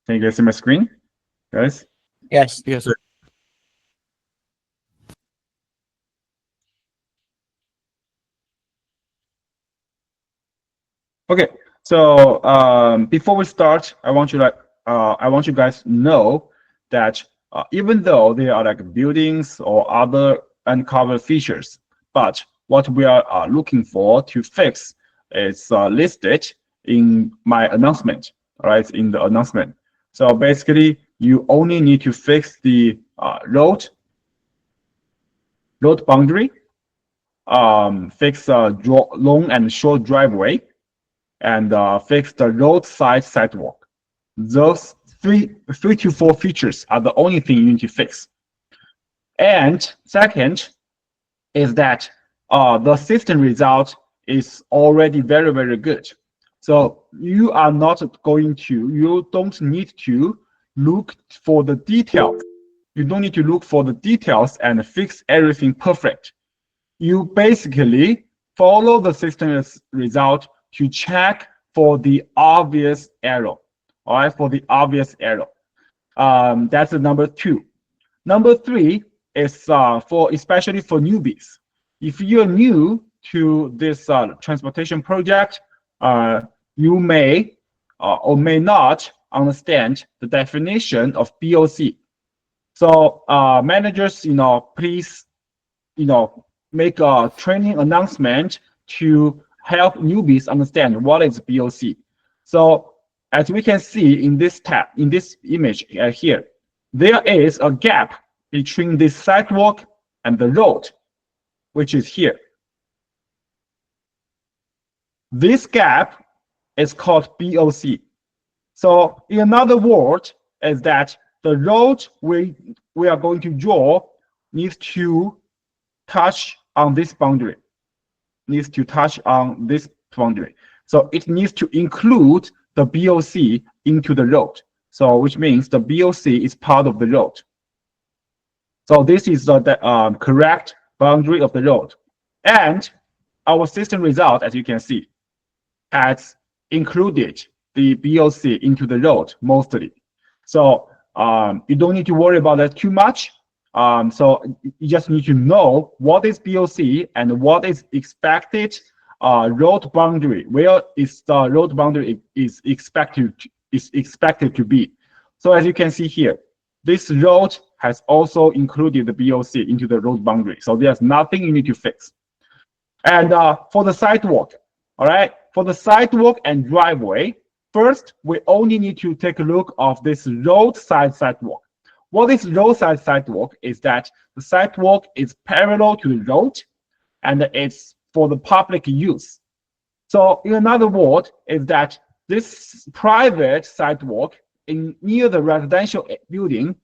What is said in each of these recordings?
Can you guys see my screen, guys? Yes, yes. Okay. So before we start, I want you guys to know that even though there are like buildings or other uncovered features, but what we are looking for to fix is listed in my announcement. All right, in the announcement. So basically, you only need to fix the road boundary, fix long and short driveway, and fix the roadside sidewalk. Those three to four features are the only thing you need to fix. And second is that the system result is already very, very good. So you are not going to, you don't need to look for the details. You don't need to look for the details and fix everything perfect. You basically follow the system's result to check for the obvious error. All right, for the obvious error. That's the number two. Number three is for especially for newbies. If you're new to this transportation project, you may or may not understand the definition of BOC. So managers, please, make a training announcement to help newbies understand what is BOC. So as we can see in this tab, in this image here, there is a gap between this sidewalk and the road, which is here. This gap is called BOC. So in another word, is that the road we are going to draw needs to touch on this boundary, So it needs to include the BOC into the road. So which means the BOC is part of the road. So this is the correct boundary of the road. And our system result, as you can see, has included the BOC into the road mostly. So you don't need to worry about that too much. So you just need to know what is BOC and what is expected road boundary. Where is the road boundary is expected to be? So as you can see here, this road has also included the BOC into the road boundary. So there's nothing you need to fix. And for the sidewalk, all right, for the sidewalk and driveway, first we only need to take a look of this roadside sidewalk. What is roadside sidewalk is that the sidewalk is parallel to the road and it's for the public use. So in another word is that this private sidewalk near the residential building,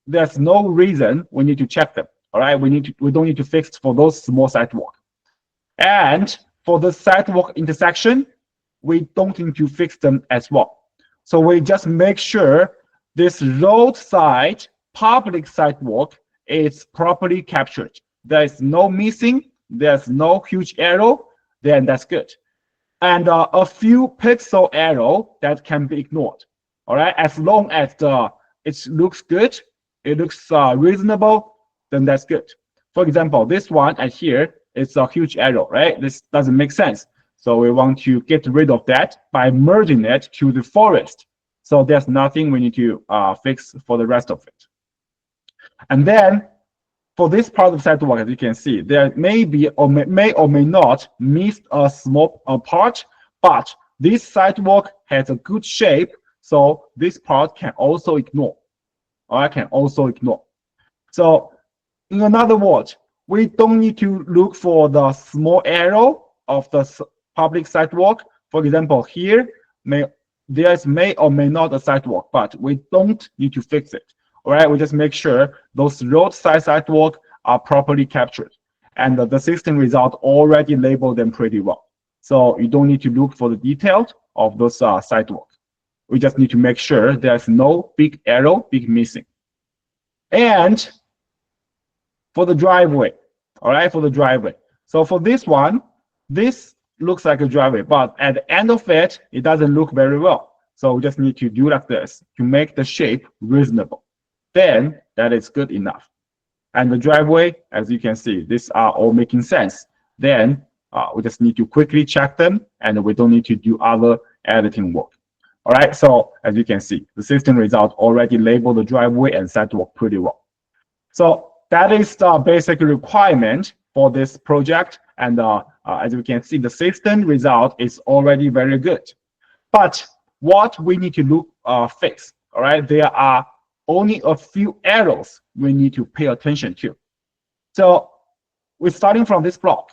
there's no reason we need to check them. All right, we don't need to fix for those small sidewalk. And for the sidewalk intersection, we don't need to fix them as well. So we just make sure this roadside public sidewalk is properly captured. There is no missing, there's no huge error, then that's good. And a few pixel error that can be ignored. All right, as long as it looks good, it looks reasonable, then that's good. For example, this one and here is a huge error, right? This doesn't make sense. So we want to get rid of that by merging it to the forest. So there's nothing we need to fix for the rest of it. And then for this part of sidewalk, as you can see, there may be or may not miss a small part, but this sidewalk has a good shape, so this part can also ignore. Or I can also ignore. So in another word, we don't need to look for the small error of the public sidewalk. For example, here there's may or may not a sidewalk, but we don't need to fix it. All right, we just make sure those roadside sidewalk are properly captured, and the system result already labeled them pretty well. So you don't need to look for the details of those sidewalk. We just need to make sure there's no big error, big missing. And for the driveway, all right, for the driveway. So for this one, this looks like a driveway, but at the end of it, it doesn't look very well. So we just need to do like this to make the shape reasonable. Then that is good enough. And the driveway, as you can see, these are all making sense. Then we just need to quickly check them, and we don't need to do other editing work. All right, so as you can see, the system result already labeled the driveway and sidewalk pretty well. So that is the basic requirement for this project. And as you can see, the system result is already very good. But what we need to fix, all right, there are only a few errors we need to pay attention to. So we're starting from this block.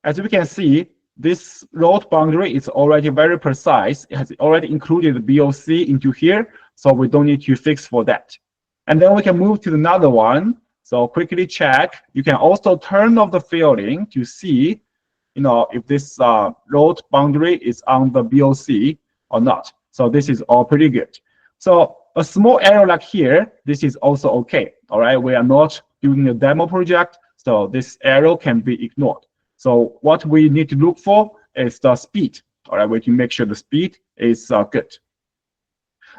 As we can see, this road boundary is already very precise. It has already included the BOC into here, so we don't need to fix for that. And then we can move to another one. So quickly check. You can also turn off the filling to see, if this road boundary is on the BOC or not. So this is all pretty good. So a small error like here, this is also okay. All right, we are not doing a demo project, so this error can be ignored. So what we need to look for is the speed. All right, we can make sure the speed is good.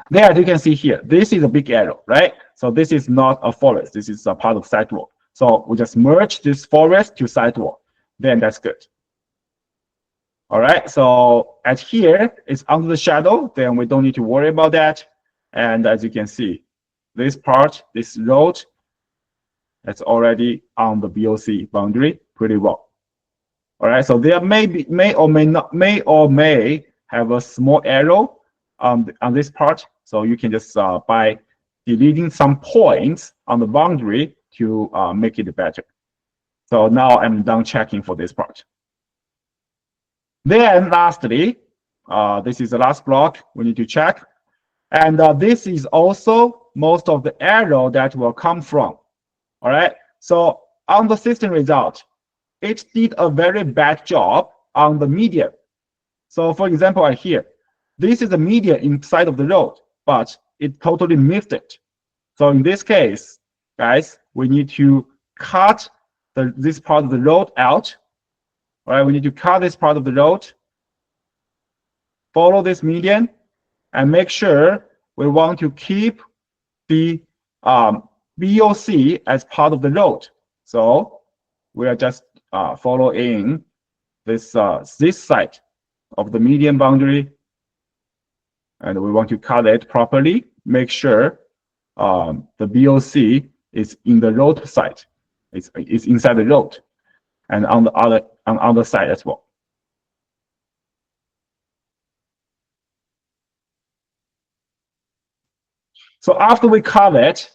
There, as you can see here, this is a big arrow, right? So this is not a forest. This is a part of sidewalk. So we just merge this forest to sidewalk. Then that's good. All right, so at here, it's under the shadow. Then we don't need to worry about that. And as you can see, this part, this road, that's already on the BOC boundary pretty well. All right, so there may or may have a small arrow on this part. So you can just by deleting some points on the boundary to make it better. So now I'm done checking for this part. Then lastly, this is the last block we need to check. And this is also most of the error that will come from. All right, so on the system result, it did a very bad job on the median. So for example, right here, this is the median inside of the road, but it totally missed it. So in this case, guys, we need to cut this part of the road out. All right, we need to cut this part of the road, follow this median, and make sure we want to keep the BOC as part of the road. So we are just following this side of the median boundary, and we want to cut it properly. Make sure the BOC is in the road side. It's inside the road, and on the other side as well. So after we cut it,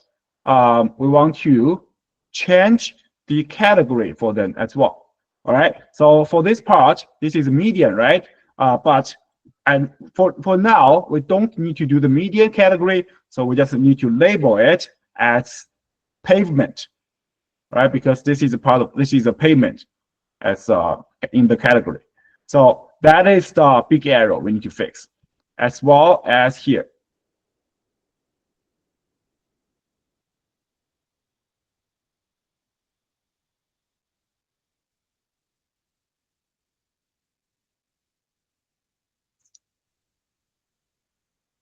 we want to change the category for them as well. All right. So for this part, this is median, right? And for now, we don't need to do the median category. So we just need to label it as pavement, right? Because this is a pavement as in the category. So that is the big error we need to fix, as well as here.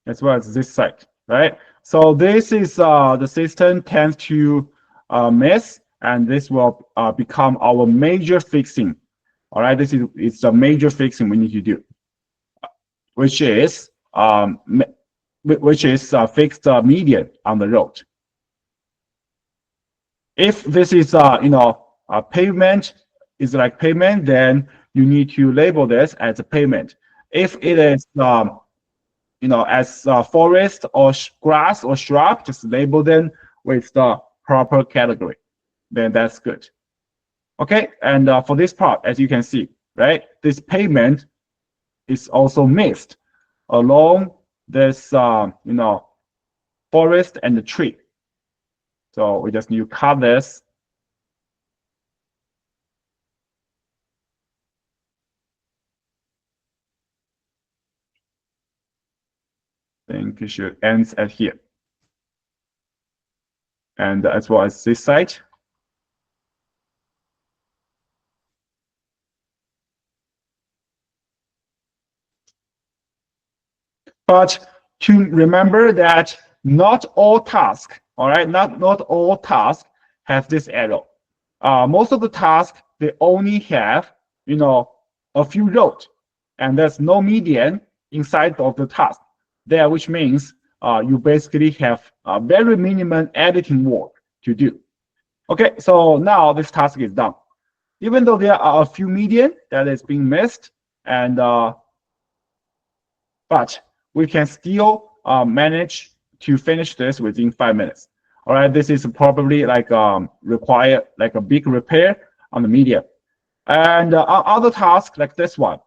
As well as this side, right? So this is the system tends to miss, and this will become our major fixing. All right, it's the major fixing we need to do, which is fix the median on the road. If this is a pavement is like pavement, then you need to label this as a pavement. If it is as forest or grass or shrub, just label them with the proper category. Then that's good. Okay, and for this part, as you can see, right, this pavement is also mixed along this, forest and the tree. So we just need to cut this. I think it should end at here. And as well as this side. But to remember that not all tasks, all right, not all tasks have this arrow. Most of the tasks, they only have, a few rows, and there's no median inside of the task there, which means you basically have a very minimum editing work to do. Okay, so now this task is done. Even though there are a few median that is being missed, and but we can still manage to finish this within 5 minutes. All right, this is probably like require like a big repair on the median. And other tasks like this one.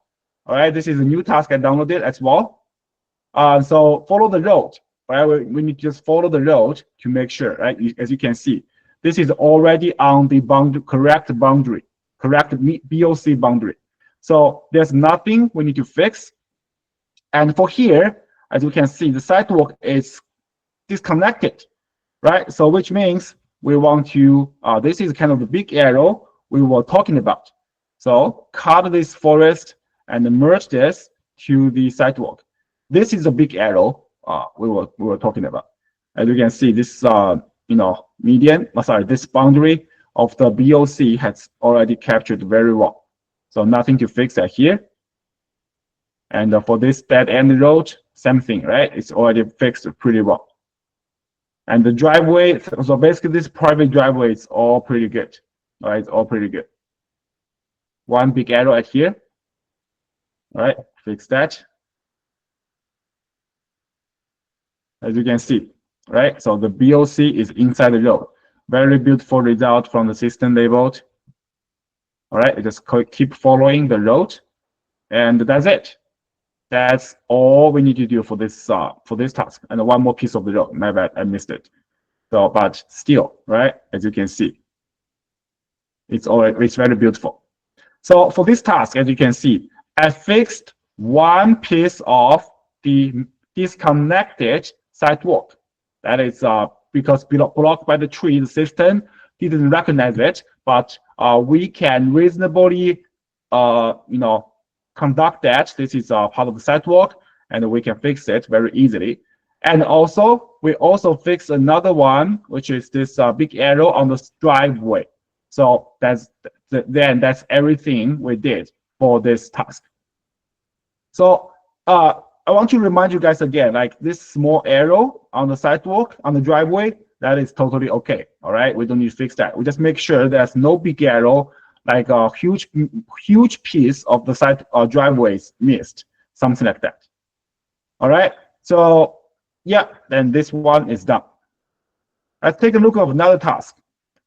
All right, this is a new task I downloaded as well. So follow the road. Right, we need to just follow the road to make sure. Right, as you can see, this is already on the correct boundary, correct BOC boundary. So there's nothing we need to fix. And for here, as you can see, the sidewalk is disconnected, right? So which means we want to, this is kind of the big arrow we were talking about. So cut this forest and merge this to the sidewalk. This is a big arrow we were talking about. As you can see, this median, this boundary of the BOC has already captured very well. So nothing to fix that here. And for this dead end road, same thing, right? It's already fixed pretty well. And the driveway, so basically this private driveway is all pretty good. All right, it's all pretty good. One big arrow right here. All right, fix that. As you can see, right? So the BOC is inside the road. Very beautiful result from the system labeled. All right, just keep following the road, and that's it. That's all we need to do for this task. And one more piece of the road. My bad, I missed it. So, but still, right? As you can see, it's very beautiful. So for this task, as you can see, I fixed one piece of the disconnected sidewalk. That is because blocked by the tree, the system didn't recognize it, but we can reasonably, conduct that. This is part of the sidewalk, and we can fix it very easily. And also, we also fix another one, which is this big arrow on the driveway. So that's everything we did for this task. So I want to remind you guys again, like this small arrow on the sidewalk, on the driveway, that is totally okay. All right, we don't need to fix that. We just make sure there's no big arrow, like a huge piece of the side driveways missed, something like that. All right, so yeah, then this one is done. Let's take a look at another task.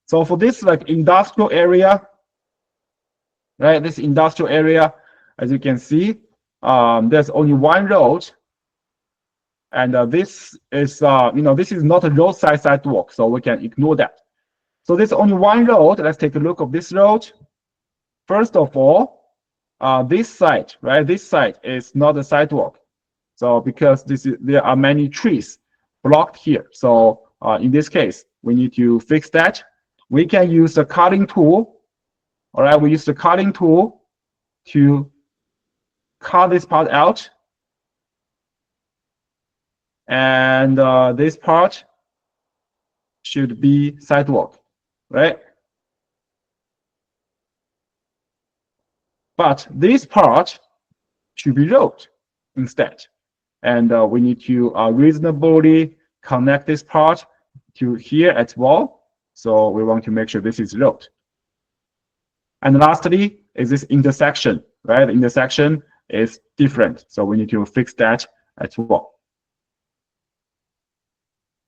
So for this like industrial area, right? This industrial area, as you can see, there's only one road, and this is this is not a roadside sidewalk, so we can ignore that. So there's only one road. Let's take a look of this road. First of all, this side, right? This side is not a sidewalk. So because there are many trees blocked here. So in this case, we need to fix that. We can use the cutting tool. All right, we use the cutting tool to cut this part out. And this part should be sidewalk, right? But this part should be road instead. And we need to reasonably connect this part to here as well. So we want to make sure this is road. And lastly is this intersection, right? The intersection is different. So we need to fix that as well.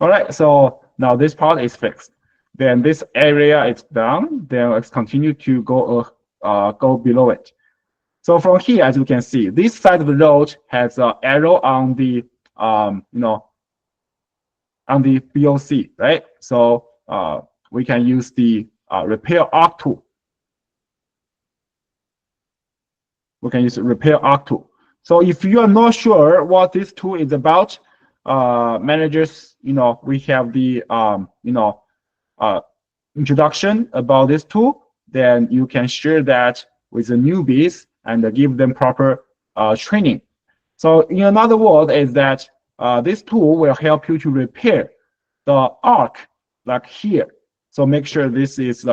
All right, so now this part is fixed. Then this area is done. Then let's continue to go below it. So from here, as you can see, this side of the road has an arrow on the on the BOC, right? So we can use the repair arc tool. We can use the repair arc tool. So if you are not sure what this tool is about, managers, we have the introduction about this tool. Then you can share that with the newbies and give them proper training. So in another word is that this tool will help you to repair the arc like here. So make sure this is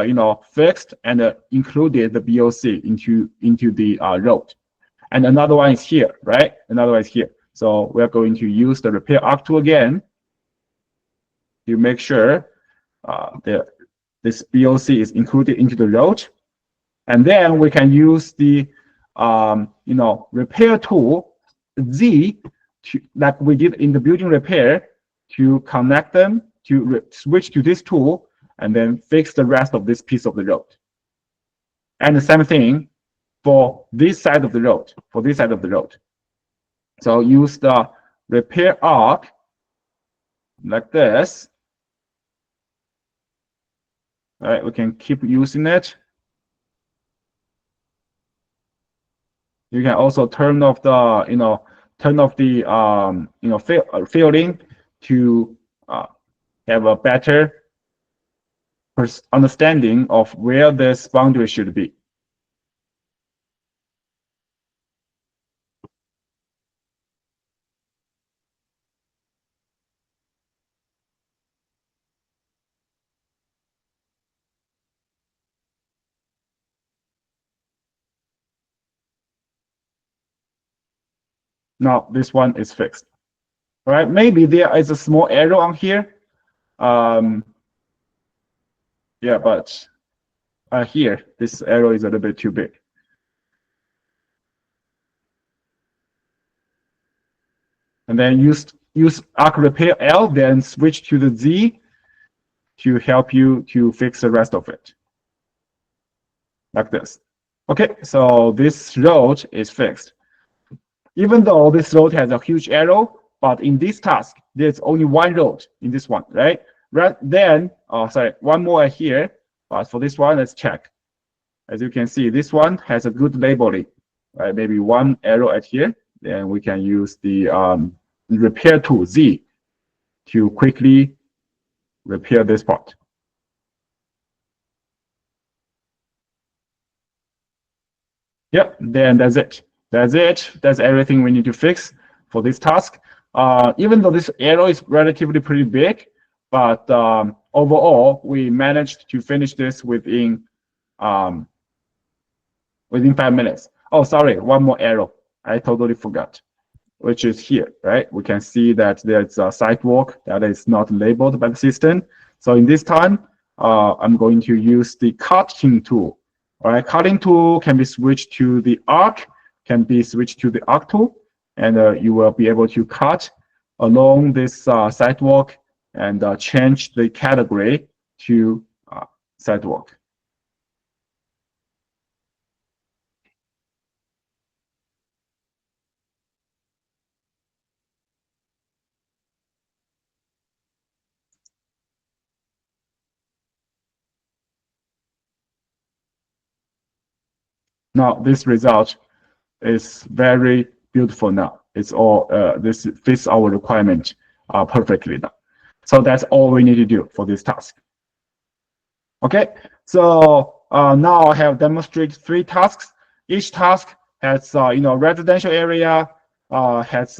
fixed and included the BOC into the road. And another one is here, right? Another one is here. So we're going to use the repair arc tool again to make sure this BOC is included into the road. And then we can use the repair tool Z like we did in the building repair to connect them to switch to this tool and then fix the rest of this piece of the road. And the same thing for this side of the road, So use the repair arc like this. All right, we can keep using it. You can also turn off the, filling to have a better understanding of where this boundary should be. Now this one is fixed. All right, maybe there is a small arrow on here. Yeah, but here, this arrow is a little bit too big. And then use arc repair L, then switch to the Z to help you to fix the rest of it. Like this. Okay, so this road is fixed. Even though this road has a huge arrow, but in this task, there's only one road in this one, right? Then, one more here. But for this one, let's check. As you can see, this one has a good labeling, right? Maybe one arrow at here. Then we can use the repair tool Z to quickly repair this part. Yep, then that's it. That's everything we need to fix for this task. Even though this arrow is relatively pretty big, but overall, we managed to finish this within 5 minutes. Oh, sorry, one more arrow. I totally forgot, which is here, right? We can see that there's a sidewalk that is not labeled by the system. So in this time, I'm going to use the cutting tool. All right, cutting tool can be switched to the arc, can be switched to the arc tool, and you will be able to cut along this sidewalk and change the category to sidewalk. Now this result is very beautiful now. It's all this fits our requirement perfectly now. So that's all we need to do for this task. Okay, so now I have demonstrated 3 tasks. Each task has residential area, has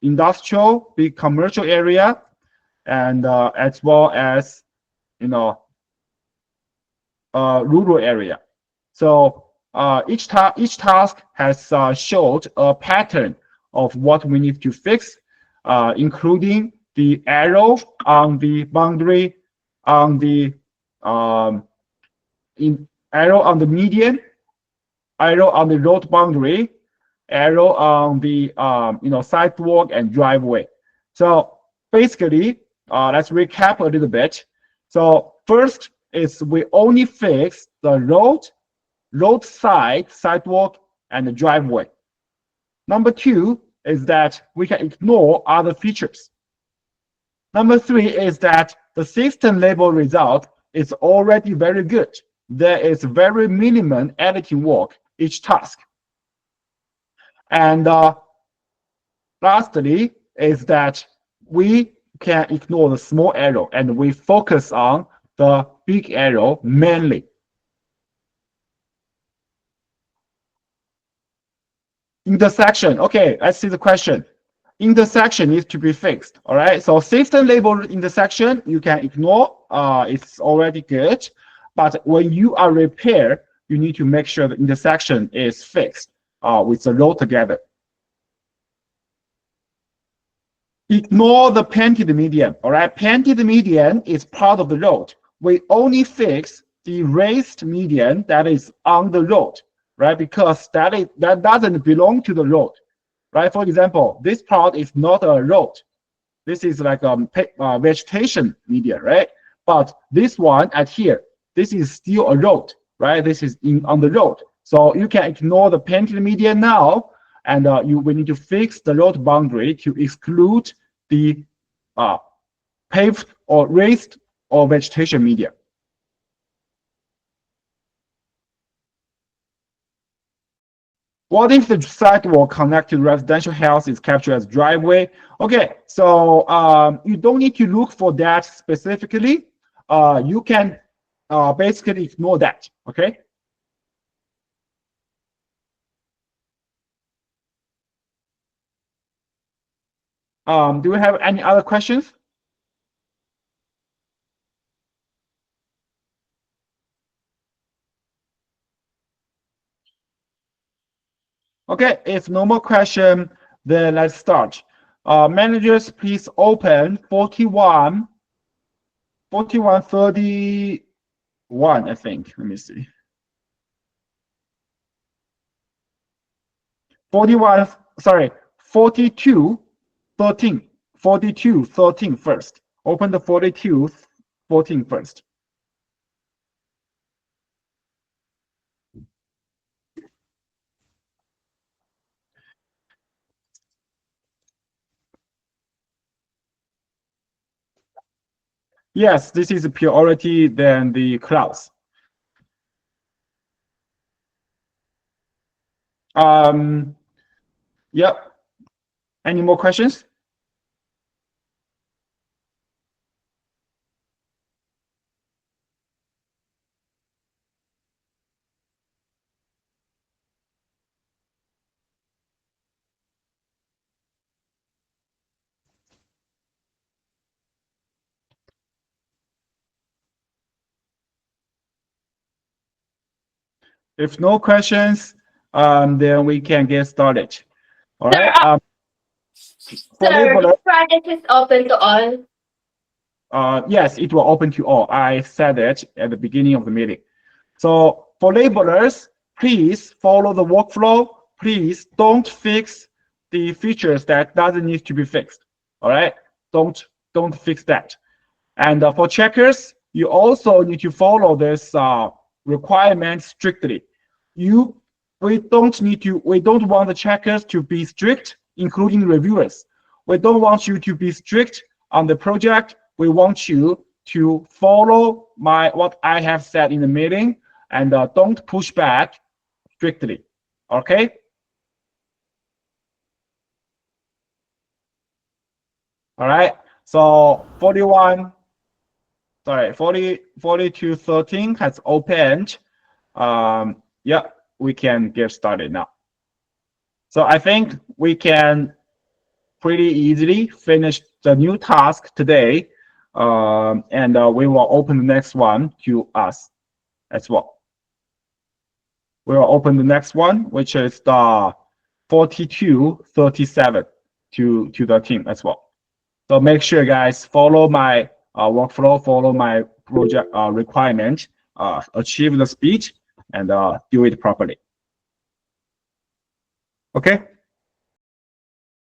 industrial, big commercial area, and as well as rural area. So each task has showed a pattern of what we need to fix, including the arrow on the boundary, on the arrow on the median, arrow on the road boundary, arrow on the sidewalk and driveway. So basically, let's recap a little bit. So first is we only fix the roadside, sidewalk, and the driveway. Number 2 is that we can ignore other features. Number 3 is that the system label result is already very good. There is very minimum editing work each task. And lastly is that we can ignore the small arrow and we focus on the big arrow mainly. Intersection. Okay, let's see the question. intersection needs to be fixed. All right. So system label intersection you can ignore. It's already good. But when you are repair, you need to make sure the intersection is fixed with the road together. Ignore the painted median. All right. Painted median is part of the road. We only fix the raised median that is on the road, right? Because that doesn't belong to the road. Right? For example, this part is not a road. This is like a vegetation media, right? But this one at here, this is still a road, right? This is on the road. So you can ignore the painted media now, and we need to fix the road boundary to exclude the paved or raised or vegetation media. What if the sidewalk connected to residential house is captured as driveway? Okay, so you don't need to look for that specifically. You can basically ignore that, okay? Do we have any other questions? Okay, if no more question, then let's start. Managers, please open 4131, I think. Let me see. 41, sorry, 4213. 4213 first. Open the 4214 first. Yes, this is a priority than the clause. Yep. Any more questions? If no questions, then we can get started. All right. Sir, this project is open to all. Yes, it will open to all. I said it at the beginning of the meeting. So for labelers, please follow the workflow. Please don't fix the features that doesn't need to be fixed. All right, don't fix that. And for checkers, you also need to follow this requirement strictly. We don't want the checkers to be strict, including reviewers. We don't want you to be strict on the project. We want you to follow what I have said in the meeting, and don't push back strictly. Okay? All right. So 4213 has opened. Yeah, we can get started now. So I think we can pretty easily finish the new task today, and we will open the next one to us as well. We will open the next one, which is the 4237 to the team as well. So make sure, guys, follow my workflow, follow my project requirement, achieve the speed, and do it properly. Okay.